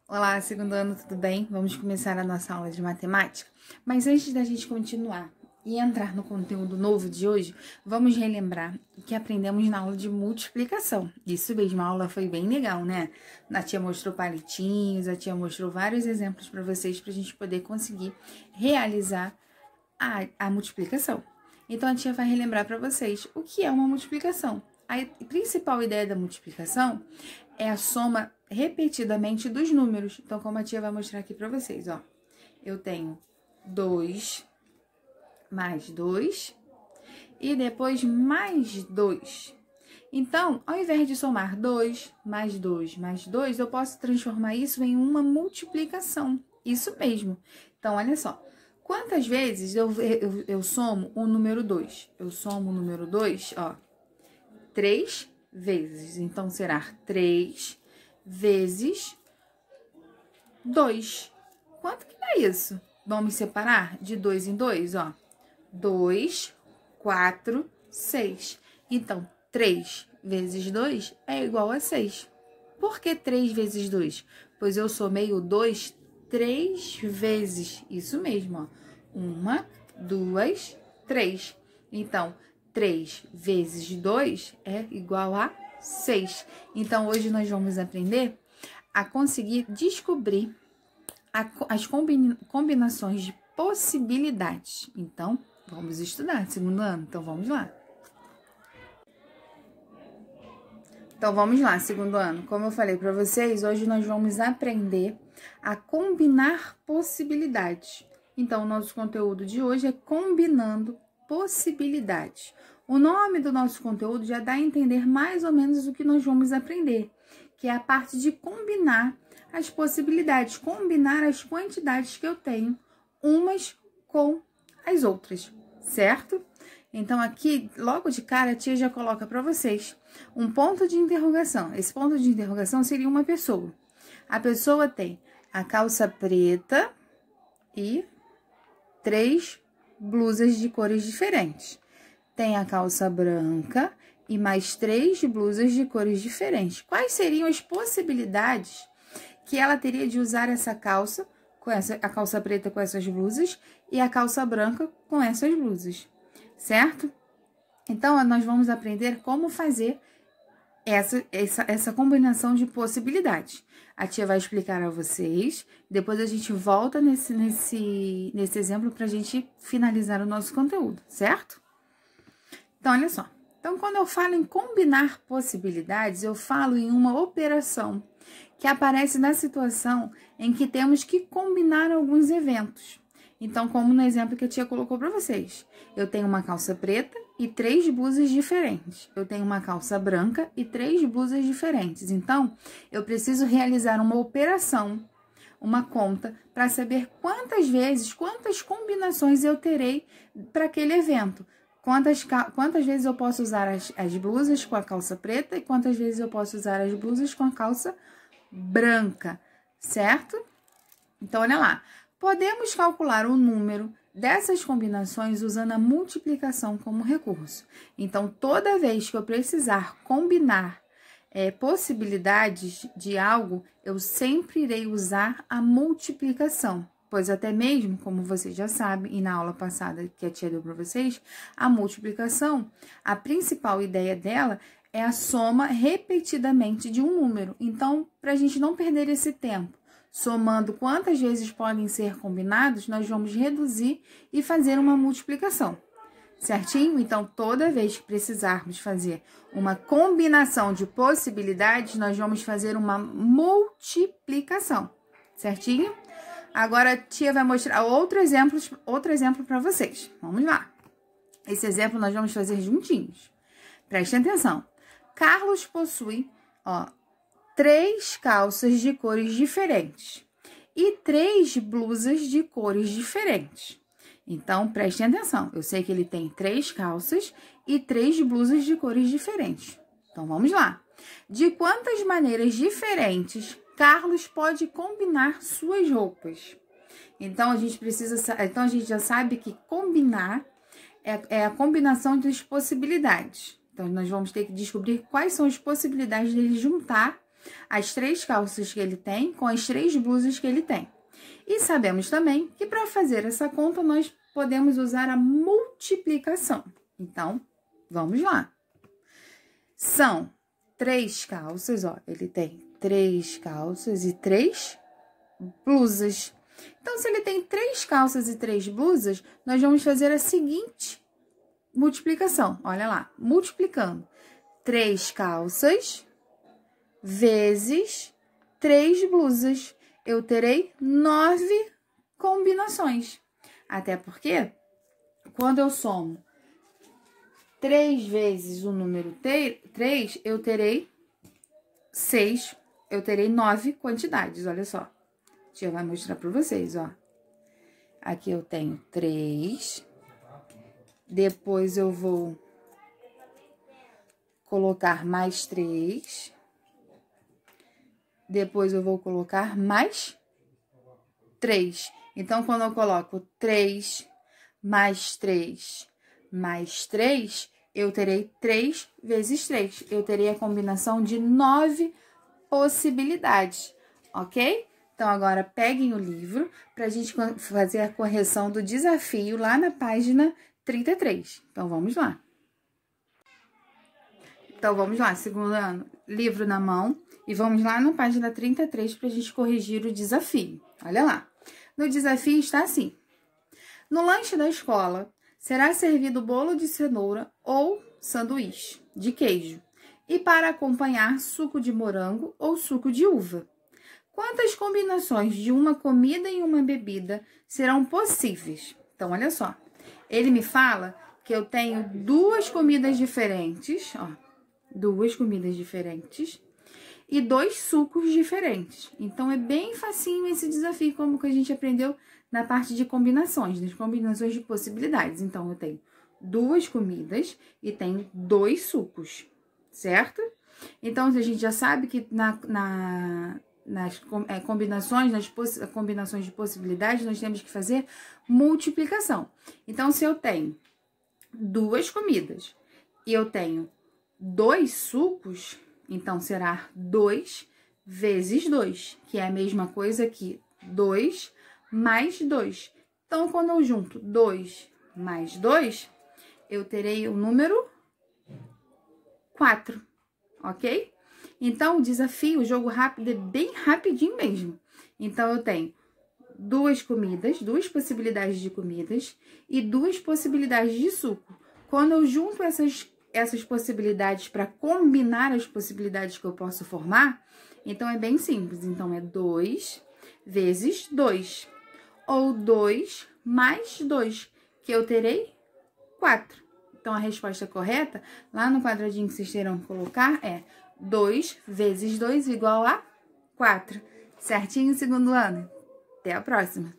Olá, segundo ano, tudo bem? Vamos começar a nossa aula de matemática. Mas antes da gente continuar e entrar no conteúdo novo de hoje, vamos relembrar o que aprendemos na aula de multiplicação. Isso mesmo, a aula foi bem legal, né? A tia mostrou palitinhos, a tia mostrou vários exemplos para vocês, para a gente poder conseguir realizar a multiplicação. Então, a tia vai relembrar para vocês o que é uma multiplicação. A principal ideia da multiplicação é a soma repetidamente dos números. Então, como a tia vai mostrar aqui para vocês, ó. Eu tenho 2 mais 2 e depois mais 2. Então, ao invés de somar 2 mais 2 mais 2, eu posso transformar isso em uma multiplicação. Isso mesmo. Então, olha só. Quantas vezes eu somo o número 2? Eu somo o número 2, ó, 3 vezes. Então, será 3 vezes 2. Quanto que dá isso? Vamos separar de 2 em 2, ó. 2, 4, 6. Então, 3 vezes 2 é igual a 6. Por que 3 vezes 2? Pois eu somei o 2 3 vezes. Isso mesmo, ó. 1, 2, 3. Então, 3 vezes 2 é igual a 6. Então, hoje nós vamos aprender a conseguir descobrir as combinações de possibilidades. Então, vamos estudar, segundo ano. Então, vamos lá. Então, vamos lá, segundo ano. Como eu falei para vocês, hoje nós vamos aprender a combinar possibilidades. Então, o nosso conteúdo de hoje é combinando possibilidades. O nome do nosso conteúdo já dá a entender mais ou menos o que nós vamos aprender, que é a parte de combinar as possibilidades, combinar as quantidades que eu tenho, umas com as outras, certo? Então, aqui, logo de cara, a tia já coloca para vocês um ponto de interrogação. Esse ponto de interrogação seria uma pessoa. A pessoa tem a calça preta e 3 blusas de cores diferentes. Tem a calça branca e mais 3 blusas de cores diferentes. Quais seriam as possibilidades que ela teria de usar essa calça, a calça preta com essas blusas e a calça branca com essas blusas, certo? Então, nós vamos aprender como fazer essa combinação de possibilidades. A tia vai explicar a vocês, depois a gente volta nesse exemplo para a gente finalizar o nosso conteúdo, certo? Então, olha só. Então, quando eu falo em combinar possibilidades, eu falo em uma operação que aparece na situação em que temos que combinar alguns eventos. Então, como no exemplo que a tia colocou para vocês, eu tenho uma calça preta e 3 blusas diferentes. Eu tenho uma calça branca e 3 blusas diferentes. Então, eu preciso realizar uma operação, uma conta, para saber quantas combinações eu terei para aquele evento. Quantas vezes eu posso usar as blusas com a calça preta e quantas vezes eu posso usar as blusas com a calça branca, certo? Então, olha lá. Podemos calcular o número dessas combinações usando a multiplicação como recurso. Então, toda vez que eu precisar combinar possibilidades de algo, eu sempre irei usar a multiplicação. Pois até mesmo, como vocês já sabem, e na aula passada que a tia deu para vocês, a multiplicação, a principal ideia dela é a soma repetidamente de um número. Então, para a gente não perder esse tempo, somando quantas vezes podem ser combinados, nós vamos reduzir e fazer uma multiplicação, certinho? Então, toda vez que precisarmos fazer uma combinação de possibilidades, nós vamos fazer uma multiplicação, certinho? Agora, a tia vai mostrar outro exemplo para vocês. Vamos lá. Esse exemplo nós vamos fazer juntinhos. Prestem atenção. Carlos possui, ó, 3 calças de cores diferentes e 3 blusas de cores diferentes. Então, prestem atenção. Eu sei que ele tem 3 calças e 3 blusas de cores diferentes. Então, vamos lá. De quantas maneiras diferentes Carlos pode combinar suas roupas? Então, a gente já sabe que combinar é a combinação das possibilidades. Então, nós vamos ter que descobrir quais são as possibilidades dele juntar as 3 calças que ele tem com as 3 blusas que ele tem. E sabemos também que para fazer essa conta, nós podemos usar a multiplicação. Então, vamos lá. São 3 calças, ó, ele tem 3 calças e 3 blusas. Então, se ele tem 3 calças e 3 blusas, nós vamos fazer a seguinte multiplicação. Olha lá, multiplicando 3 calças vezes 3 blusas. Eu terei 9 combinações. Até porque, quando eu somo 3 vezes o número 3, eu terei 6, eu terei 9 quantidades, olha só. Deixa eu mostrar para vocês, ó. Aqui eu tenho 3, depois eu vou colocar mais 3, depois eu vou colocar mais 3. Então, quando eu coloco 3, mais 3, mais 3, eu terei 3 vezes 3. Eu terei a combinação de 9 possibilidades, ok? Então, agora, peguem o livro para a gente fazer a correção do desafio lá na página 33. Então, vamos lá. Então, vamos lá, segundo ano, livro na mão. E vamos lá na página 33 para a gente corrigir o desafio. Olha lá. No desafio está assim. No lanche da escola, será servido bolo de cenoura ou sanduíche de queijo. E para acompanhar, suco de morango ou suco de uva. Quantas combinações de uma comida e uma bebida serão possíveis? Então, olha só. Ele me fala que eu tenho 2 comidas diferentes, ó. 2 comidas diferentes e 2 sucos diferentes. Então, é bem facinho esse desafio, como que a gente aprendeu na parte de combinações, das combinações de possibilidades. Então, eu tenho 2 comidas e tenho 2 sucos, certo? Então, a gente já sabe que nas combinações de possibilidades, nós temos que fazer multiplicação. Então, se eu tenho 2 comidas e eu tenho 2 sucos, então será 2 vezes 2, que é a mesma coisa que 2 mais 2. Então, quando eu junto 2 mais 2, eu terei o número 4, ok? Então, o desafio, o jogo rápido, é bem rapidinho mesmo. Então, eu tenho 2 comidas, 2 possibilidades de comidas e 2 possibilidades de suco. Quando eu junto essas possibilidades para combinar as possibilidades que eu posso formar, então é bem simples. Então, é 2 vezes 2, ou 2 mais 2, que eu terei 4. Então, a resposta correta, lá no quadradinho que vocês terão que colocar, é 2 vezes 2 igual a 4. Certinho, segundo ano? Até a próxima!